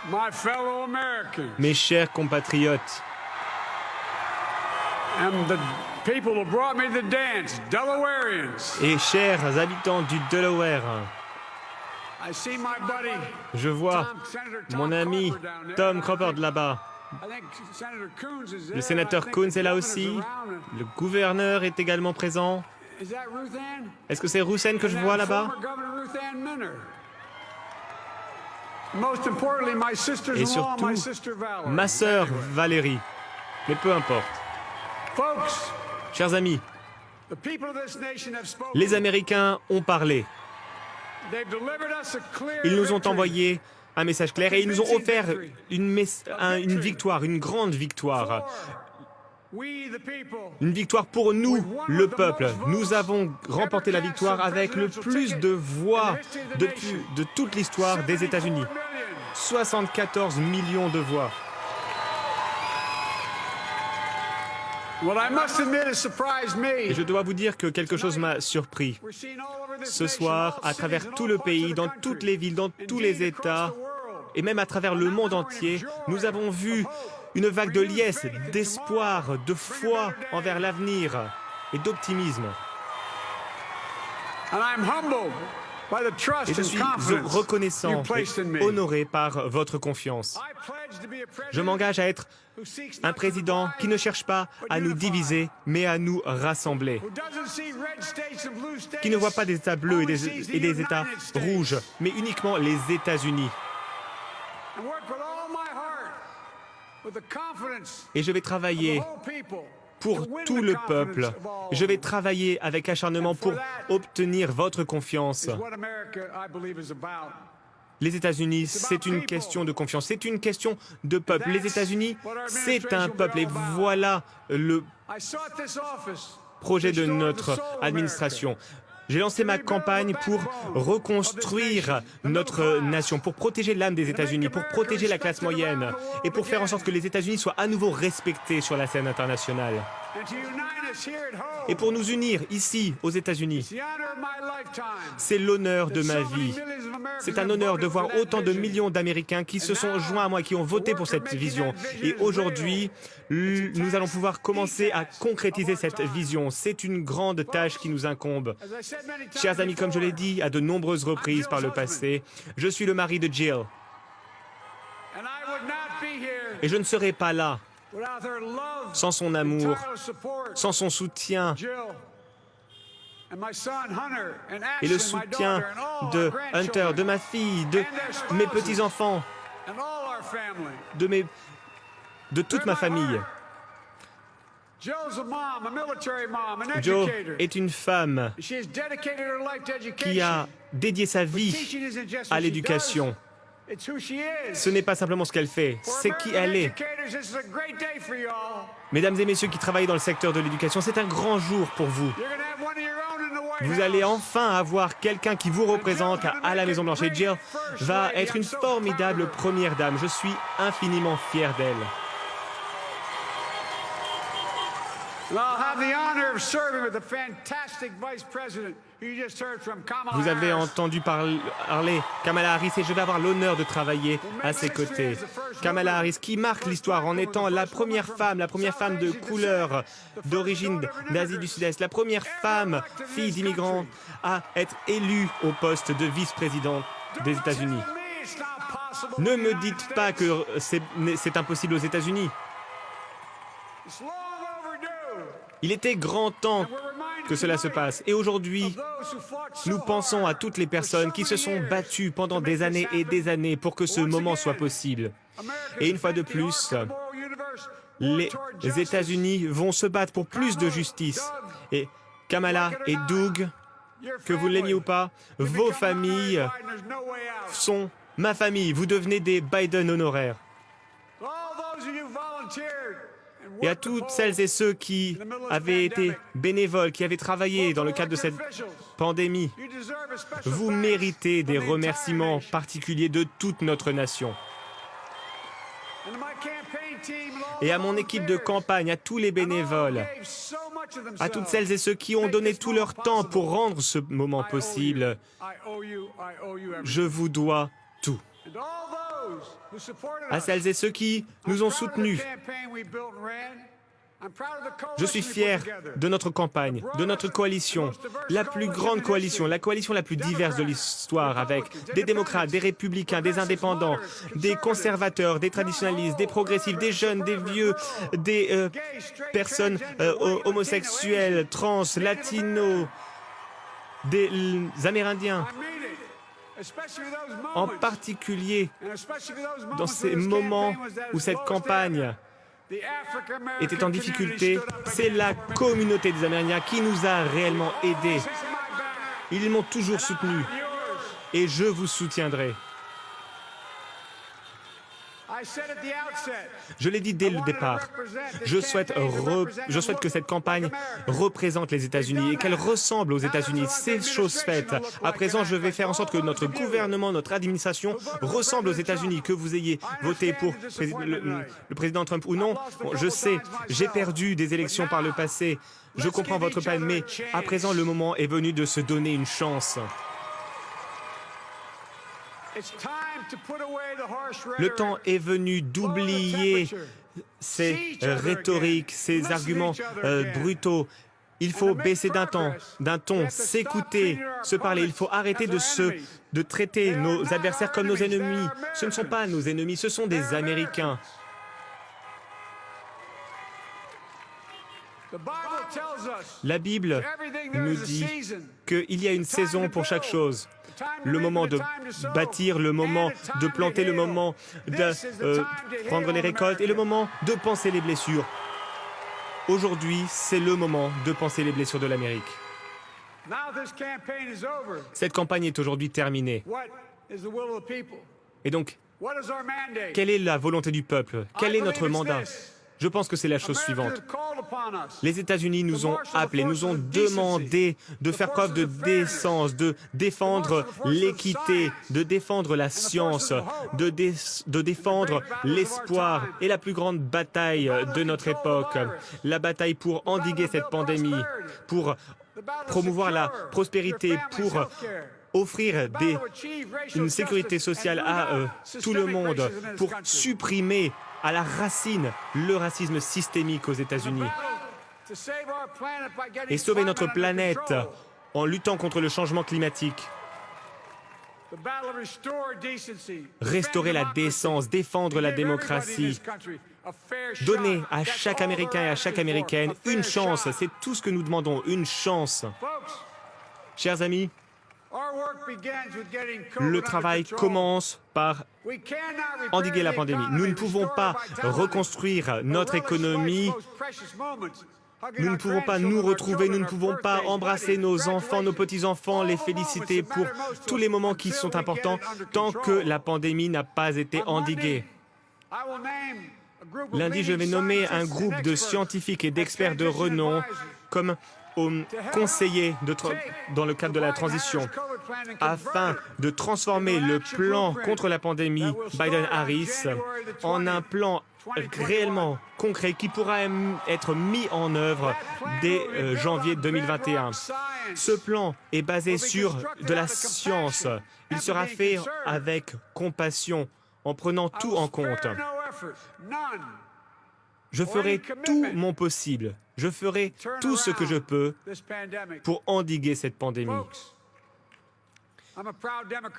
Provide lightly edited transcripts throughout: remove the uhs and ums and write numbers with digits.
my fellow Americans, mes chers compatriotes, and the people who brought me the dance, Delawareans. et chers habitants du Delaware, I see my buddy, je vois Senator Tom mon ami Crawford down there. Tom Crawford là-bas. I think Senator Coons is there. Le sénateur I think Coons the est là governor's aussi. around. Le gouverneur est également présent. Is that Ruth Ann? Est-ce que c'est Roussen que je And vois then là-bas? former Governor Ruth Ann Minner. Most importantly, my Et sisters-in-law, surtout, my sister Valerie. ma sœur Valérie. Mais peu importe. Folks, Chers amis, the people of this nation have spoken. les Américains ont parlé. They've delivered us a clear Ils nous ont victory. envoyé un message clair et ils nous ont offert une victoire, une grande victoire. We, the people, Une victoire pour nous, le peuple. Nous avons remporté la victoire avec le plus de voix de toute l'histoire des États-Unis. 74 millions de voix. What I must admit has surprised Et me. je dois vous dire que quelque chose m'a surpris. We're seeing all over this Ce nation, soir, all à travers cities and tout all le parts pays, of the dans country, toutes les villes, dans tous les indeed across États, the world. et même à travers le monde entier, nous avons vu une vague de liesse, d'espoir, de foi envers l'avenir et d'optimisme. And I'm humbled by the Et trust je and suis confidence reconnaissant you placed in et me. honoré par votre confiance. I pledge to be a Je president m'engage à être who seeks un not to président divide, qui ne cherche pas à nous diviser, mais à nous rassembler, who doesn't see red states and blue states, qui ne voit pas des États bleus et only sees the des États United States. rouges, mais uniquement les États-Unis. And work with all my heart, with the confidence Et je vais of the travailler whole people, pour to win tout the le confidence peuple. of all. Je vais travailler avec acharnement pour obtenir votre confiance. Is what America, I believe, is about. Les États-Unis, c'est une question de confiance, c'est une question de peuple. Les États-Unis, c'est un peuple. Et voilà le I sought this office projet to de restore the notre soul of America. administration. J'ai lancé ma campagne pour reconstruire notre nation, pour protéger l'âme des États-Unis, pour protéger la classe moyenne et pour faire en sorte que les États-Unis soient à nouveau respectés sur la scène internationale. And to unite us here at home. Et pour nous unir ici, aux États-Unis, It's the honor of my lifetime. c'est l'honneur de that ma so many vie. millions of Americans C'est un have honneur de voted voir for that autant de vision. millions d'Américains qui se sont joints à moi, qui ont voté pour cette vision. Et aujourd'hui, nous allons pouvoir commencer à concrétiser cette vision. C'est une grande tâche qui nous incombe. As I said many times Chers amis, comme je l'ai before, dit à de nombreuses reprises par le passé, je suis le mari de Jill. and I would not be here Et je ne serai pas là without her love sans son and amour, tireless support. sans son soutien Jill and my son Hunter and et le Ashley, my soutien daughter, and all de our Hunter, grandchildren, de ma fille, de mes petits-enfants, and all our family. de toute ma famille. Joe's a mom, a military mom, an Jo educator. est une femme She has dedicated her life to education. qui a dédié sa vie Teaching isn't just à what she l'éducation. does, it's who she is. Ce n'est pas simplement ce qu'elle fait, For c'est qui American elle est. educators, this is a great day for you all. Mesdames et messieurs qui travaillent dans le secteur de l'éducation, c'est un grand jour pour vous. You're going to have one of your own in the White Vous allez House. enfin avoir quelqu'un qui vous représente à la Maison-Blanche. Et Jill va être une formidable première dame. Je suis infiniment fier d'elle. And I'll have the honor of serving with the fantastic Vice President who you just heard from, Kamala Vous avez Harris. entendu parler Kamala Harris et je vais avoir l'honneur de travailler à ses côtés. Kamala Harris qui marque l'histoire en étant la première femme de couleur, d'origine d'Asie du Sud-Est, la première femme, fille d'immigrants, à être élue au poste de vice-président des États-Unis. Tell me it's not possible Ne in the me United dites pas States. que c'est impossible aux États-Unis. It's long overdue. Il était grand temps We're reminded que cela se passe. Et aujourd'hui, of those who fought so nous pensons à hard toutes les for personnes so qui se many sont years battues pendant to make des années this et des happen. années pour que ce Once moment again, soit possible. America's Et une fois de bent the plus, arc of the moral universe Les toward justice. États-Unis vont se battre pour plus de justice. Et Kamala et Doug, Your que vous l'aimiez ou pas, You vos become an honorary familles Biden, there's no way out. sont ma famille. Vous devenez des Biden honoraires. All those of you volunteered and Et à worked to toutes celles et ceux qui avaient été bénévoles, qui avaient travaillé dans le cadre de cette pandémie, you deserve a special vous thanks méritez from des the entire remerciements nation. particuliers de toute notre nation. And to my campaign team and all Et the à mon équipe de volunteers, campagne, à tous les and all who bénévoles, gave so much of à themselves toutes celles et ceux qui ont to make donné this tout leur moment temps possible. pour rendre ce moment I owe you. possible, I owe you everything. je vous dois tout. And all à celles et ceux qui nous ont soutenus. Je suis fier de notre campagne, de notre coalition, la plus grande coalition, la coalition la plus diverse de l'histoire, avec des démocrates, des républicains, des indépendants, des conservateurs, des traditionalistes, des progressifs, des jeunes, des vieux, des personnes homosexuelles, trans, latinos, des Amérindiens. En particulier dans ces moments où cette campagne était en difficulté, c'est la communauté des Amérindiens qui nous a réellement aidés. Ils m'ont toujours soutenu et je vous soutiendrai. Je l'ai dit dès le départ, je souhaite que cette campagne représente les États-Unis et qu'elle ressemble aux États-Unis. C'est chose faite. À présent, je vais faire en sorte que notre gouvernement, notre administration ressemble aux États-Unis. Que vous ayez voté pour le président Trump ou non, je sais, j'ai perdu des élections par le passé. Je comprends votre peine, mais à présent, le moment est venu de se donner une chance. Le temps est venu d'oublier ces rhétoriques, ces arguments brutaux. Il faut baisser d'un ton, s'écouter, se parler. Il faut arrêter de traiter nos adversaires comme nos ennemis. Ce ne sont pas nos ennemis, ce sont des Américains. La Bible nous dit qu'il y a une saison pour chaque chose. Le moment de bâtir, le moment de planter, le moment de prendre les récoltes et le moment de panser les blessures. Aujourd'hui, c'est le moment de panser les blessures de l'Amérique. Cette campagne est aujourd'hui terminée. Et donc, quelle est la volonté du peuple? Quel est notre mandat? Je pense que c'est la chose suivante. Les États-Unis nous ont appelés, nous ont demandé de faire preuve de décence, de défendre l'équité, de défendre la science, de défendre l'espoir et la plus grande bataille de notre époque, la bataille pour endiguer cette pandémie, pour promouvoir la prospérité, pour offrir une sécurité sociale à tout le monde, pour supprimer à la racine le racisme systémique aux États-Unis et sauver notre planète en luttant contre le changement climatique. Restaurer la décence, défendre la démocratie, donner à chaque Américain et à chaque Américaine une chance, c'est tout ce que nous demandons, une chance. Chers amis, le travail commence par endiguer la pandémie. Nous ne pouvons pas reconstruire notre économie. Nous ne pouvons pas nous retrouver, nous ne pouvons pas embrasser nos enfants, nos petits-enfants, les féliciter pour tous les moments qui sont importants tant que la pandémie n'a pas été endiguée. Lundi, je vais nommer un groupe de scientifiques et d'experts de renom comme conseillers dans le cadre de la transition afin de transformer le plan contre la pandémie Biden-Harris en un plan réellement concret qui pourra être mis en œuvre dès janvier 2021. Ce plan est basé sur de la science. Il sera fait avec compassion, en prenant tout en compte. Je ferai tout mon possible. Je ferai tout ce que je peux pour endiguer cette pandémie.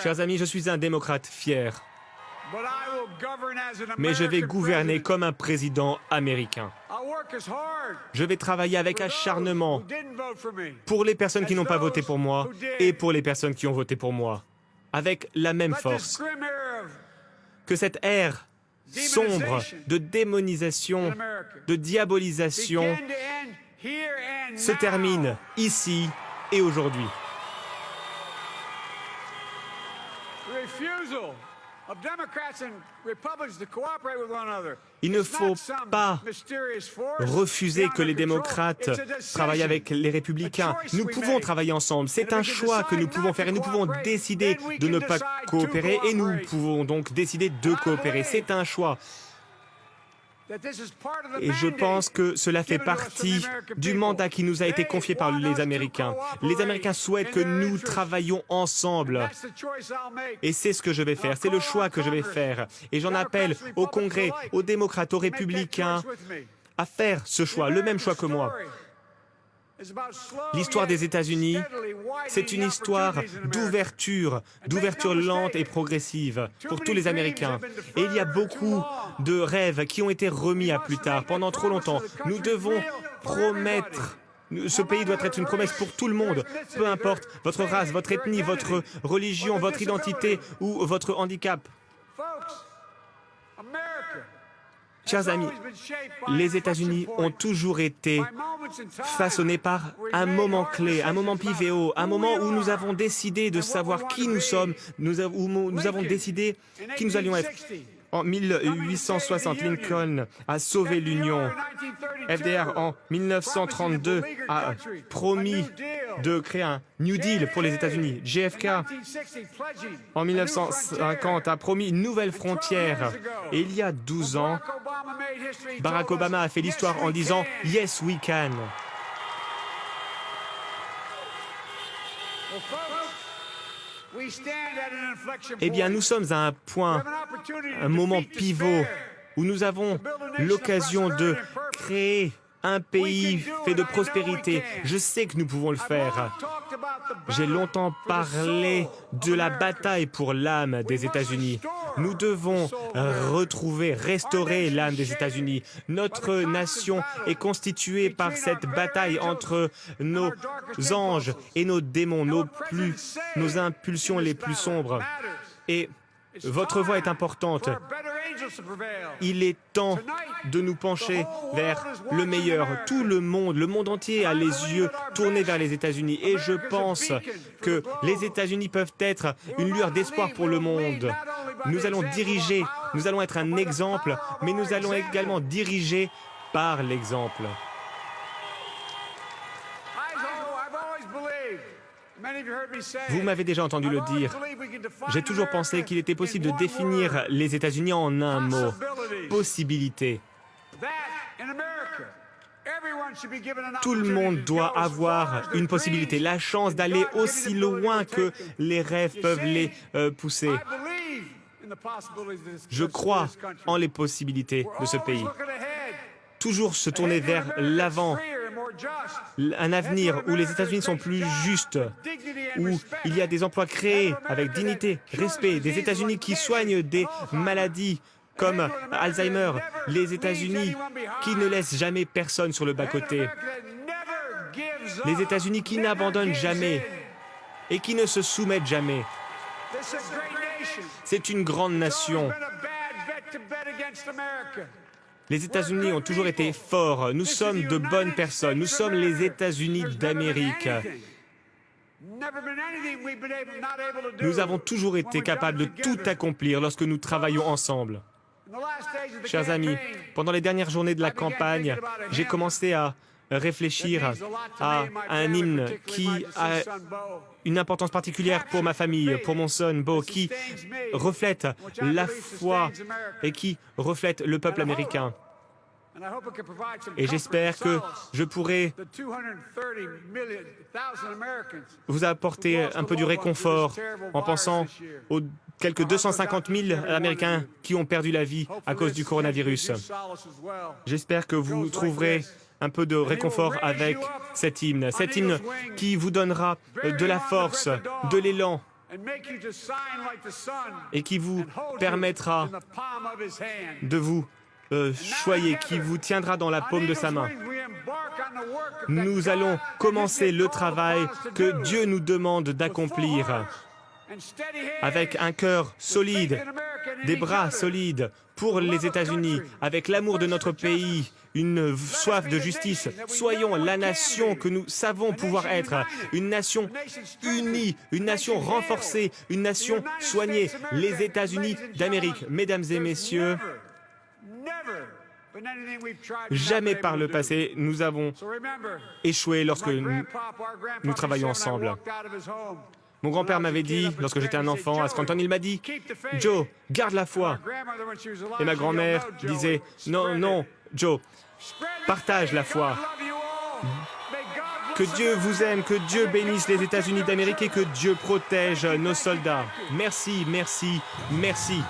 Chers amis, je suis un démocrate fier, mais je vais gouverner comme un président américain. Je vais travailler avec acharnement pour les personnes qui n'ont pas voté pour moi et pour les personnes qui ont voté pour moi, avec la même force. Que cette ère sombre de démonisation, de diabolisation se termine ici et aujourd'hui. Il ne faut pas refuser que les démocrates travaillent avec les républicains. Nous pouvons travailler ensemble. C'est un choix que nous pouvons faire et nous pouvons décider de ne pas coopérer et nous pouvons donc décider de coopérer. C'est un choix. Et je pense que cela fait partie du mandat qui nous a été confié par les Américains. Les Américains souhaitent que nous travaillions ensemble. Et c'est ce que je vais faire, c'est le choix que je vais faire. Et j'en appelle au Congrès, aux démocrates, aux républicains, à faire ce choix, le même choix que moi. L'histoire des États-Unis, c'est une histoire d'ouverture lente et progressive pour tous les Américains. Et il y a beaucoup de rêves qui ont été remis à plus tard. Pendant trop longtemps, nous devons promettre. Ce pays doit être une promesse pour tout le monde, peu importe votre race, votre ethnie, votre religion, votre identité ou votre handicap. Chers amis, les États-Unis ont toujours été façonnés par un moment clé, un moment pivotal, un moment où nous avons décidé de savoir qui nous sommes, où nous avons décidé qui nous allions être. En 1860, Lincoln a sauvé l'Union. FDR, en 1932, a promis de créer un New Deal pour les États-Unis. JFK, en 1950, a promis une nouvelle frontière. Et il y a 12 ans, Barack Obama a fait l'histoire en disant « Yes, we can ». Eh bien, nous sommes à un point, un moment pivot, où nous avons l'occasion de créer un pays fait de prospérité. Je sais que nous pouvons le faire. J'ai longtemps parlé de la bataille pour l'âme des États-Unis. Nous devons restaurer l'âme des États-Unis. Notre nation est constituée par cette bataille entre nos anges et nos démons, nos impulsions les plus sombres. Et votre voix est importante. Il est temps de nous pencher vers le meilleur. Tout le monde entier a les yeux tournés vers les États-Unis. Et je pense que les États-Unis peuvent être une lueur d'espoir pour le monde. Nous allons diriger, nous allons être un exemple, mais nous allons également diriger par l'exemple. Vous m'avez déjà entendu le dire. J'ai toujours pensé qu'il était possible de définir les États-Unis en un mot. Possibilité. Tout le monde doit avoir une possibilité, la chance d'aller aussi loin que les rêves peuvent les pousser. Je crois en les possibilités de ce pays. Toujours se tourner vers l'avant, un avenir où les États-Unis sont plus justes, où il y a des emplois créés avec dignité, respect, des États-Unis qui soignent des maladies comme Alzheimer, les États-Unis qui ne laissent jamais personne sur le bas-côté, les États-Unis qui n'abandonnent jamais et qui ne se soumettent jamais. C'est une grande nation. Les États-Unis ont toujours été forts. Nous sommes de bonnes personnes. Nous sommes les États-Unis d'Amérique. Nous avons toujours été capables de tout accomplir lorsque nous travaillons ensemble. Chers amis, pendant les dernières journées de la campagne, j'ai commencé à réfléchir à un hymne qui a une importance particulière pour ma famille, pour mon son Bo, qui reflète la foi et qui reflète le peuple américain. Et j'espère que je pourrai vous apporter un peu du réconfort en pensant aux quelques 250 000 Américains qui ont perdu la vie à cause du coronavirus. J'espère que vous trouverez un peu de réconfort avec cet hymne qui vous donnera de la force, de l'élan et qui vous permettra de vous choyer, qui vous tiendra dans la paume de sa main. Nous allons commencer le travail que Dieu nous demande d'accomplir avec un cœur solide, des bras solides pour les États-Unis, avec l'amour de notre pays, une soif de justice. Soyons la nation que nous savons pouvoir être, une nation unie, une nation renforcée, une nation soignée, les États-Unis d'Amérique. Mesdames et messieurs, jamais par le passé nous avons échoué lorsque nous travaillons ensemble. Mon grand-père m'avait dit, lorsque j'étais un enfant, à Scranton, il m'a dit, « Joe, garde la foi. » Et ma grand-mère disait, « Non, non, Joe, partage la foi. Que Dieu vous aime, que Dieu bénisse les États-Unis d'Amérique et que Dieu protège nos soldats. Merci, merci, merci. »